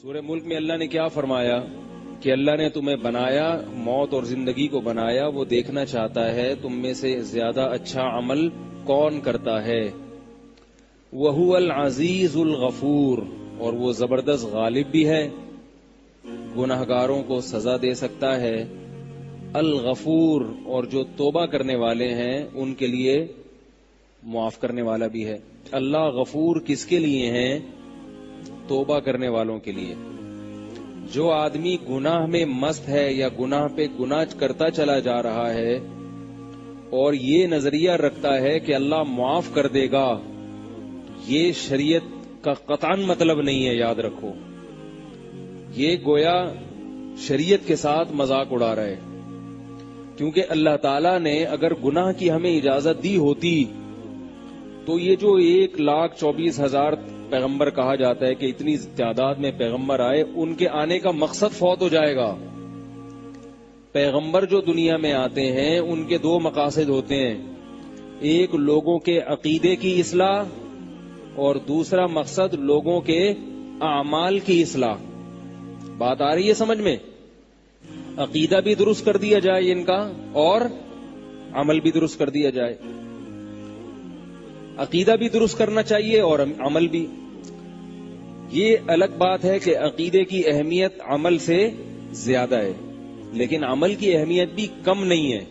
سورہ ملک میں اللہ نے کیا فرمایا کہ اللہ نے تمہیں بنایا، موت اور زندگی کو بنایا، وہ دیکھنا چاہتا ہے تم میں سے زیادہ اچھا عمل کون کرتا ہے۔ وَهُوَ الْعَزِيزُ الْغَفُورُ، اور وہ زبردست غالب بھی ہے، گناہگاروں کو سزا دے سکتا ہے۔ الغفور، اور جو توبہ کرنے والے ہیں ان کے لیے معاف کرنے والا بھی ہے۔ اللہ غفور کس کے لیے ہیں؟ توبہ کرنے والوں کے لیے۔ جو آدمی گناہ میں مست ہے یا گناہ پہ گناہ کرتا چلا جا رہا ہے اور یہ نظریہ رکھتا ہے کہ اللہ معاف کر دے گا، یہ شریعت کا قطعاً مطلب نہیں ہے، یاد رکھو۔ یہ گویا شریعت کے ساتھ مذاق اڑا رہا ہے، کیونکہ اللہ تعالیٰ نے اگر گناہ کی ہمیں اجازت دی ہوتی تو یہ جو 1,24,000 پیغمبر کہا جاتا ہے کہ اتنی تعداد میں پیغمبر آئے، ان کے آنے کا مقصد فوت ہو جائے گا۔ پیغمبر جو دنیا میں آتے ہیں ان کے دو مقاصد ہوتے ہیں، ایک لوگوں کے عقیدے کی اصلاح اور دوسرا مقصد لوگوں کے اعمال کی اصلاح۔ بات آ رہی ہے سمجھ میں؟ عقیدہ بھی درست کر دیا جائے ان کا اور عمل بھی درست کر دیا جائے۔ عقیدہ بھی درست کرنا چاہیے اور عمل بھی۔ یہ الگ بات ہے کہ عقیدے کی اہمیت عمل سے زیادہ ہے، لیکن عمل کی اہمیت بھی کم نہیں ہے،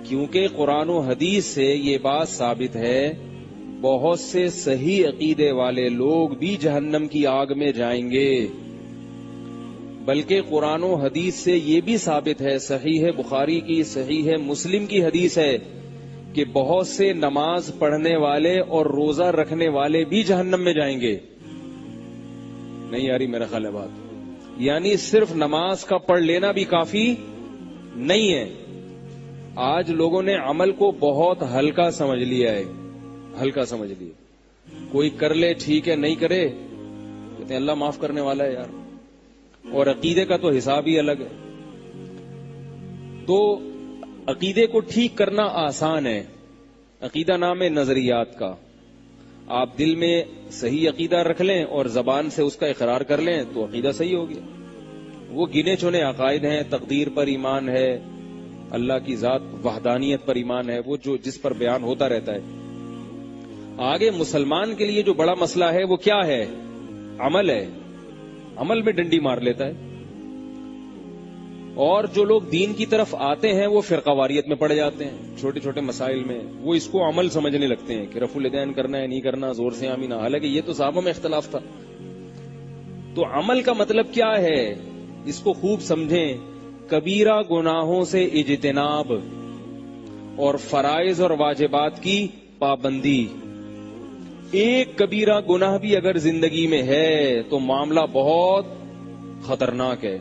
کیونکہ قرآن و حدیث سے یہ بات ثابت ہے بہت سے صحیح عقیدے والے لوگ بھی جہنم کی آگ میں جائیں گے۔ بلکہ قرآن و حدیث سے یہ بھی ثابت ہے، صحیح بخاری کی، صحیح مسلم کی حدیث ہے کہ بہت سے نماز پڑھنے والے اور روزہ رکھنے والے بھی جہنم میں جائیں گے۔ نہیں آ رہی میرا خیال ہے بات؟ یعنی صرف نماز کا پڑھ لینا بھی کافی نہیں ہے۔ آج لوگوں نے عمل کو بہت ہلکا سمجھ لیا ہے، ہلکا سمجھ لیا۔ کوئی کر لے ٹھیک ہے، نہیں کرے کہتے ہیں اللہ معاف کرنے والا ہے یار۔ اور عقیدے کا تو حساب ہی الگ ہے۔ تو عقیدے کو ٹھیک کرنا آسان ہے۔ عقیدہ نام ہے نظریات کا۔ آپ دل میں صحیح عقیدہ رکھ لیں اور زبان سے اس کا اقرار کر لیں تو عقیدہ صحیح ہو گیا۔ وہ گنے چنے عقائد ہیں، تقدیر پر ایمان ہے، اللہ کی ذات وحدانیت پر ایمان ہے، وہ جو جس پر بیان ہوتا رہتا ہے۔ آگے مسلمان کے لیے جو بڑا مسئلہ ہے وہ کیا ہے؟ عمل ہے۔ عمل میں ڈنڈی مار لیتا ہے۔ اور جو لوگ دین کی طرف آتے ہیں وہ فرقہ واریت میں پڑ جاتے ہیں، چھوٹے چھوٹے مسائل میں وہ اس کو عمل سمجھنے لگتے ہیں کہ رفع الیدین کرنا ہے نہیں کرنا، زور سے آمین، حالانکہ یہ تو صحابہ میں اختلاف تھا۔ تو عمل کا مطلب کیا ہے؟ اس کو خوب سمجھیں۔ کبیرہ گناہوں سے اجتناب اور فرائض اور واجبات کی پابندی۔ ایک کبیرہ گناہ بھی اگر زندگی میں ہے تو معاملہ بہت خطرناک ہے۔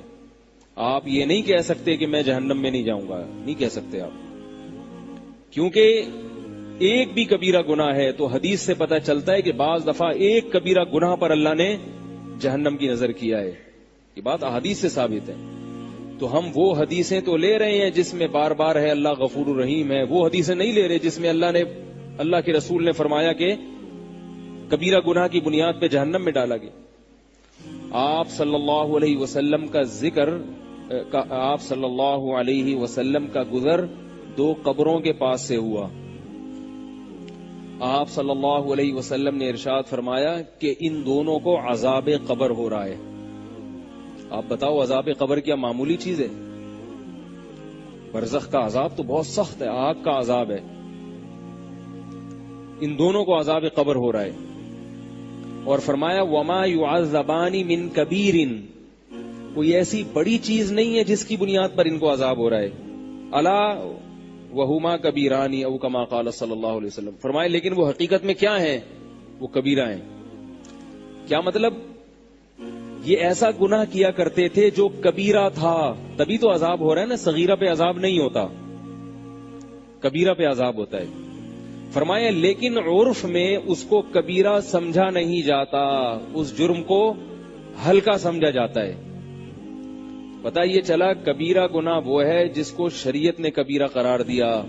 آپ یہ نہیں کہہ سکتے کہ میں جہنم میں نہیں جاؤں گا، نہیں کہہ سکتے آپ، کیونکہ ایک بھی کبیرہ گناہ ہے تو حدیث سے پتہ چلتا ہے کہ بعض دفعہ ایک کبیرہ گناہ پر اللہ نے جہنم کی نظر کیا ہے۔ یہ بات احادیث سے ثابت ہے۔ تو ہم وہ حدیثیں تو لے رہے ہیں جس میں بار بار ہے اللہ غفور الرحیم ہے، وہ حدیثیں نہیں لے رہے جس میں اللہ کے رسول نے فرمایا کہ کبیرہ گناہ کی بنیاد پہ جہنم میں ڈالا گیا۔ آپ صلی اللہ علیہ وسلم کا ذکر، آپ صلی اللہ علیہ وسلم کا گزر دو قبروں کے پاس سے ہوا۔ آپ صلی اللہ علیہ وسلم نے ارشاد فرمایا کہ ان دونوں کو عذاب قبر ہو رہا ہے۔ آپ بتاؤ عذاب قبر کیا معمولی چیز ہے؟ برزخ کا عذاب تو بہت سخت ہے، آگ کا عذاب ہے۔ ان دونوں کو عذاب قبر ہو رہا ہے۔ اور فرمایا وما يعذبان من کبیر، کوئی ایسی بڑی چیز نہیں ہے جس کی بنیاد پر ان کو عذاب ہو رہا ہے۔ الا وہما کبیران او کما قال صلی اللہ علیہ وسلم، فرمایا لیکن وہ حقیقت میں کیا ہیں؟ وہ کبیرہ ہیں۔ کیا مطلب؟ یہ ایسا گناہ کیا کرتے تھے جو کبیرہ تھا، تبھی تو عذاب ہو رہا ہے نا، صغیرہ پہ عذاب نہیں ہوتا، کبیرہ پہ عذاب ہوتا ہے۔ فرمایا لیکن عرف میں اس کو کبیرہ سمجھا نہیں جاتا، اس جرم کو ہلکا سمجھا جاتا ہے۔ پتہ یہ چلا کبیرہ گناہ وہ ہے جس کو شریعت نے کبیرہ قرار دیا۔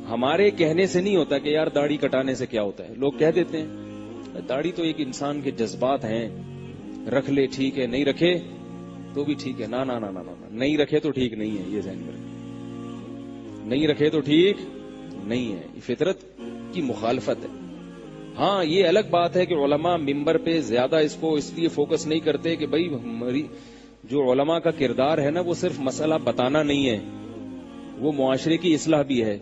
ہمارے کہنے سے نہیں ہوتا کہ یار داڑھی کٹانے سے کیا ہوتا ہے، لوگ کہہ دیتے ہیں داڑھی تو ایک انسان کے جذبات ہیں، رکھ لے ٹھیک ہے, نہیں رکھے تو بھی ٹھیک ہے. نا نا نا نا نا, نہیں رکھے تو ٹھیک نہیں ہے, یہ ذہن میں رکھے, نہیں رکھے تو ٹھیک نہیں ہے, یہ فطرت کی مخالفت ہے. ہاں یہ الگ بات ہے کہ علماء ممبر پہ زیادہ اس کو اس لیے فوکس نہیں کرتے کہ بھائی جو علماء کا کردار ہے نا وہ صرف مسئلہ بتانا نہیں ہے, وہ معاشرے کی اصلاح بھی ہے.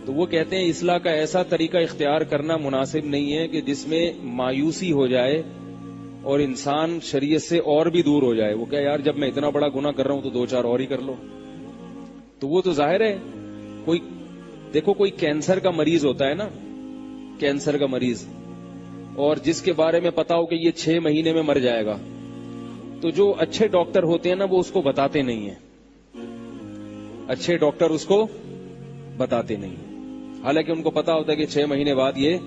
تو وہ کہتے ہیں اصلاح کا ایسا طریقہ اختیار کرنا مناسب نہیں ہے کہ جس میں مایوسی ہو جائے اور انسان شریعت سے اور بھی دور ہو جائے. وہ کہا یار جب میں اتنا بڑا گناہ کر رہا ہوں تو 2-4 اور ہی کر لو. تو وہ تو ظاہر ہے, کوئی دیکھو کوئی کینسر کا مریض ہوتا ہے نا, کینسر کا مریض, اور جس کے بارے میں پتا ہو کہ یہ 6 مہینے میں مر جائے گا, تو جو اچھے ڈاکٹر ہوتے ہیں نا وہ اس کو بتاتے نہیں ہیں, اچھے ڈاکٹر اس کو بتاتے نہیں ہیں, حالانکہ ان کو پتا ہوتا ہے کہ 6 مہینے بعد یہ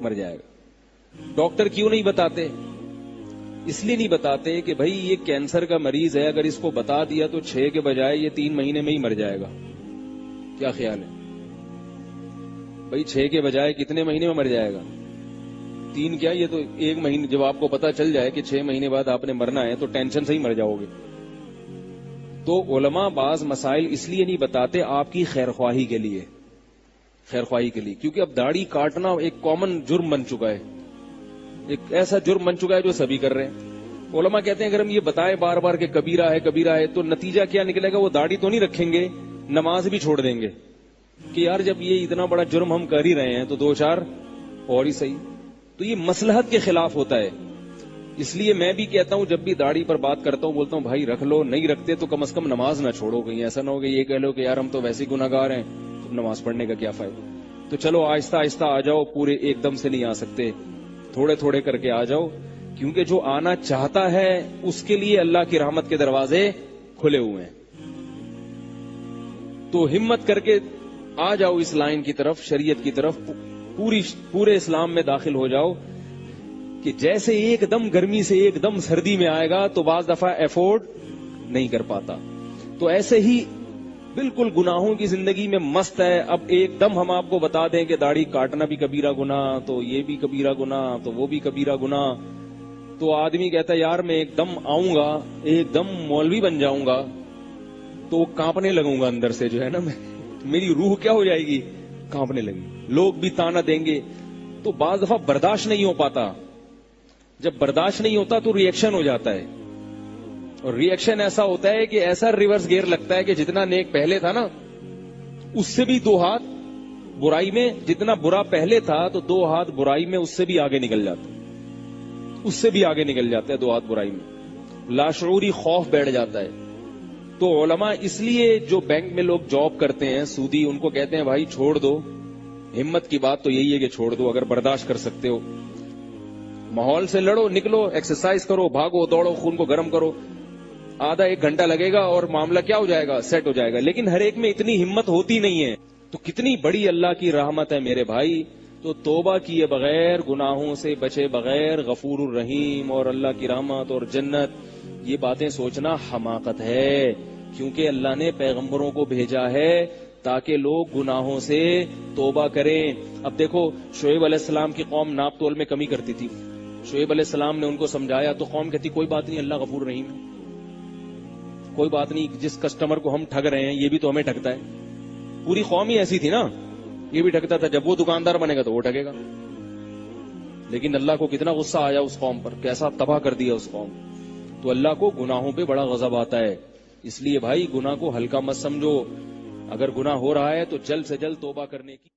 مر جائے گا. ڈاکٹر کیوں نہیں بتاتے؟ اس لیے نہیں بتاتے کہ بھائی یہ کینسر کا مریض ہے, اگر اس کو بتا دیا تو 6 کے بجائے یہ 3 مہینے میں ہی مر جائے گا. کیا خیال ہے بھائی, 6 کے بجائے کتنے مہینے میں مر جائے گا؟ 3 کیا, یہ تو 1 مہینے. جب آپ کو پتا چل جائے کہ 6 مہینے بعد آپ نے مرنا ہے تو ٹینشن سے ہی مر جاؤ گے. تو علماء بعض مسائل اس لیے نہیں بتاتے آپ کی خیر خواہی کے لیے, خیر خواہی کے لیے, کیونکہ اب داڑھی کاٹنا ایک کامن جرم بن چکا ہے, ایک ایسا جرم بن چکا ہے جو سبھی کر رہے ہیں. علماء کہتے ہیں اگر ہم یہ بتائیں بار بار کہ کبیرہ ہے کبیرہ ہے, تو نتیجہ کیا نکلے گا؟ وہ داڑھی تو نہیں رکھیں گے, نماز بھی چھوڑ دیں گے کہ یار جب یہ اتنا بڑا جرم ہم کر ہی رہے ہیں تو 2-4 اور ہی صحیح. تو یہ مصلحت کے خلاف ہوتا ہے. اس لیے میں بھی کہتا ہوں, جب بھی داڑھی پر بات کرتا ہوں بولتا ہوں بھائی رکھ لو, نہیں رکھتے تو کم از کم نماز نہ چھوڑو. کہیں ایسا نہ ہو کہ یہ کہہ لو کہ یار ہم تو ویسے گناہ گار ہیں, تو نماز پڑھنے کا کیا فائدہ. تو چلو آہستہ آہستہ آ جاؤ, پورے ایک دم سے نہیں آ سکتے, تھوڑے تھوڑے کر کے آ جاؤ, کیونکہ جو آنا چاہتا ہے اس کے لیے اللہ کی رحمت کے دروازے کھلے ہوئے ہیں. تو ہمت کر کے آ جاؤ اس لائن کی طرف, شریعت کی طرف, پورے اسلام میں داخل ہو جاؤ. کہ جیسے ایک دم گرمی سے ایک دم سردی میں آئے گا تو بعض دفعہ افورڈ نہیں کر پاتا, تو ایسے ہی بالکل گناہوں کی زندگی میں مست ہے. اب ایک دم ہم آپ کو بتا دیں کہ داڑھی کاٹنا بھی کبیرہ گناہ, تو یہ بھی کبیرہ گناہ, تو وہ بھی کبیرہ گناہ, تو آدمی کہتا ہے یار میں ایک دم آؤں گا, ایک دم مولوی بن جاؤں گا, تو کانپنے لگوں گا اندر سے, جو ہے نا میری روح کیا ہو جائے گی, کانپنے لگی. لوگ بھی تانا دیں گے, تو بعض دفعہ برداشت نہیں ہو پاتا. جب برداشت نہیں ہوتا تو ریئیکشن ہو جاتا ہے, اور ریئیکشن ایسا ہوتا ہے کہ ایسا ریورس گیئر لگتا ہے کہ جتنا نیک پہلے تھا نا اس سے بھی 2 ہاتھ برائی میں, جتنا برا پہلے تھا تو 2 ہاتھ برائی میں اس سے بھی آگے نکل جاتا ہے, اس سے بھی آگے نکل جاتا ہے 2 ہاتھ برائی میں. لاشعوری خوف بیٹھ جاتا ہے. تو علماء اس لیے جو بینک میں لوگ جاب کرتے ہیں سودی, ان کو کہتے ہیں بھائی چھوڑ دو, ہمت کی بات تو یہی ہے کہ چھوڑ دو اگر برداشت کر سکتے ہو. ماحول سے لڑو, نکلو, ایکسرسائز کرو, بھاگو دوڑو, خون کو گرم کرو, آدھا 1 گھنٹہ لگے گا اور معاملہ کیا ہو جائے گا, سیٹ ہو جائے گا. لیکن ہر ایک میں اتنی ہمت ہوتی نہیں ہے. تو کتنی بڑی اللہ کی رحمت ہے میرے بھائی. تو توبہ کیے بغیر, گناہوں سے بچے بغیر غفور الرحیم اور اللہ کی رحمت اور جنت, یہ باتیں سوچنا حماقت ہے. کیونکہ اللہ نے پیغمبروں کو بھیجا ہے تاکہ لوگ گناہوں سے توبہ کریں. اب دیکھو شعیب علیہ السلام کی قوم ناپ تول میں کمی کرتی تھی. شعیب علیہ السلام نے ان کو سمجھایا تو قوم کہتی کوئی بات نہیں, اللہ غفور رحیم ہے, کوئی بات نہیں, جس کسٹمر کو ہم ٹھگ رہے ہیں یہ بھی تو ہمیں ٹھگتا ہے. پوری قوم ہی ایسی تھی نا, یہ بھی ٹھگتا تھا. جب وہ دکاندار بنے گا تو وہ ٹھگے گا. لیکن اللہ کو کتنا غصہ آیا اس قوم پر, کیسا تباہ کر دیا اس قوم. تو اللہ کو گناہوں پہ بڑا غضب آتا ہے. اس لیے بھائی گناہ کو ہلکا مت سمجھو. اگر گناہ ہو رہا ہے تو جلد سے جلد توبہ کرنے کی